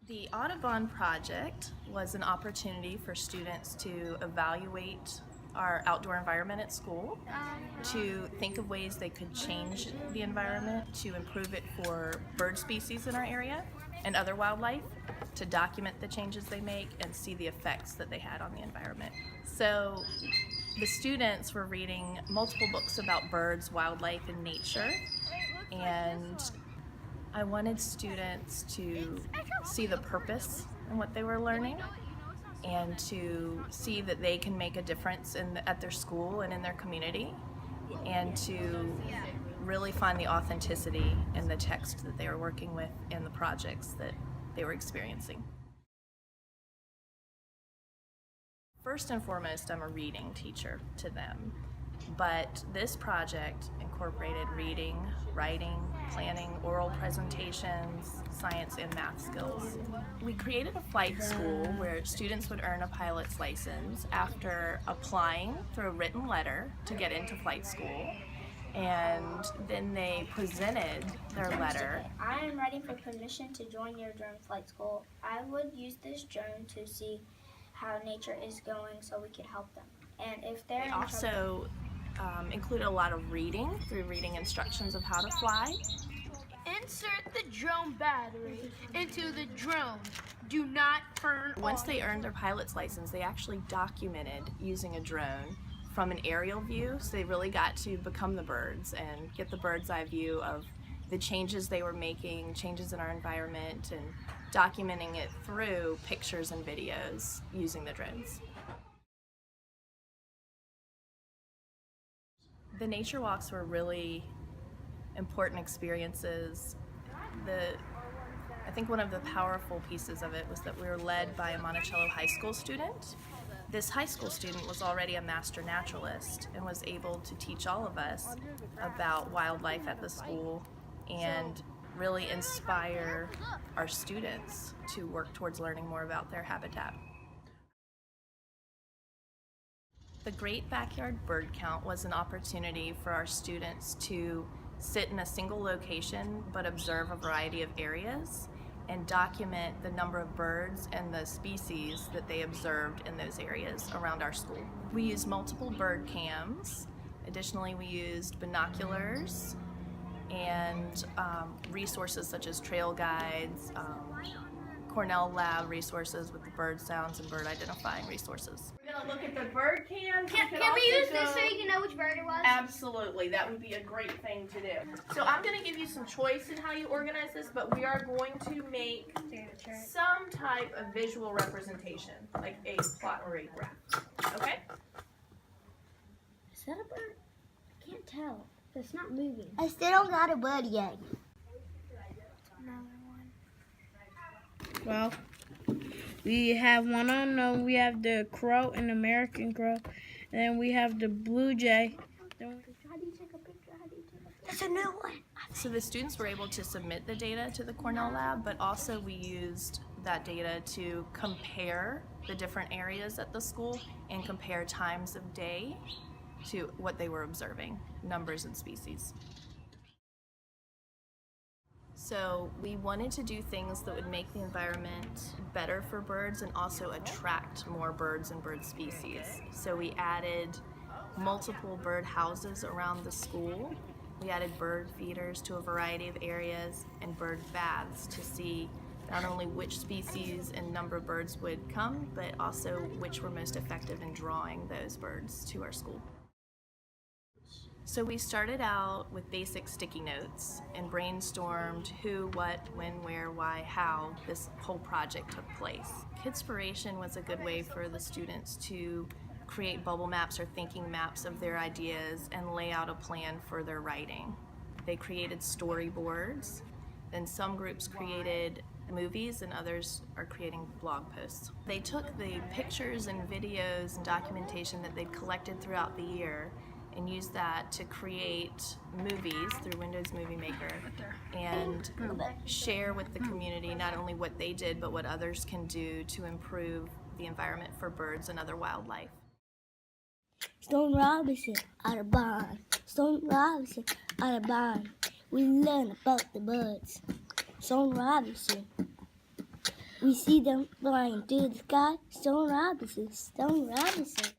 The Audubon Project was an opportunity for students to evaluate our outdoor environment at school, to think of ways they could change the environment to improve it for bird species in our area and other wildlife, to document the changes they make and see the effects that they had on the environment. So the students were reading multiple books about birds, wildlife, and nature, and I wanted students to see the purpose in what they were learning and to see that they can make a difference at their school and in their community, and to really find the authenticity in the text that they were working with and the projects that they were experiencing. First and foremost, I'm a reading teacher to them, but this project incorporated reading, writing, planning, oral presentations, science, and math skills. We created a flight school where students would earn a pilot's license after applying through a written letter to get into flight school, and then they presented their letter. I am ready for permission to join your drone flight school. I would use this drone to see how nature is going so we could help them. And if they're also included a lot of reading through reading instructions of how to fly. Insert the drone battery into the drone. Do not turn on. Once they earned their pilot's license, they actually documented using a drone from an aerial view, so they really got to become the birds and get the bird's eye view of the changes they were making, changes in our environment, and documenting it through pictures and videos using the drones. The nature walks were really important experiences. I think one of the powerful pieces of it was that we were led by a Monticello High School student. This high school student was already a master naturalist and was able to teach all of us about wildlife at the school and really inspire our students to work towards learning more about their habitat. The Great Backyard Bird Count was an opportunity for our students to sit in a single location but observe a variety of areas and document the number of birds and the species that they observed in those areas around our school. We used multiple bird cams. Additionally, we used binoculars and resources such as trail guides, Cornell Lab resources with the bird sounds and bird identifying resources. We're going to look at the bird cams. Can we use this so you can know which bird it was? Absolutely, that would be a great thing to do. So I'm going to give you some choice in how you organize this, but we are going to make some type of visual representation, like a plot or a graph. Okay? Is that a bird? I can't tell. It's not moving. I still don't got a bird yet. Well, we have one unknown. We have the crow, an American crow, and then we have the blue jay. How do you take a picture? How do you take a picture? It's a new one. So the students were able to submit the data to the Cornell Lab, but also we used that data to compare the different areas at the school and compare times of day to what they were observing, numbers and species. So we wanted to do things that would make the environment better for birds and also attract more birds and bird species. So we added multiple bird houses around the school. We added bird feeders to a variety of areas and bird baths to see not only which species and number of birds would come, but also which were most effective in drawing those birds to our school. So we started out with basic sticky notes and brainstormed who, what, when, where, why, how this whole project took place. Kidspiration was a good way for the students to create bubble maps or thinking maps of their ideas and lay out a plan for their writing. They created storyboards, then some groups created movies and others are creating blog posts. They took the pictures and videos and documentation that they'd collected throughout the year and use that to create movies through Windows Movie Maker and share with the community not only what they did but what others can do to improve the environment for birds and other wildlife. Stone Robinson, Audubon. Stone Robinson, Audubon. We learn about the birds. Stone Robinson. We see them flying through the sky. Stone Robinson, Stone Robinson.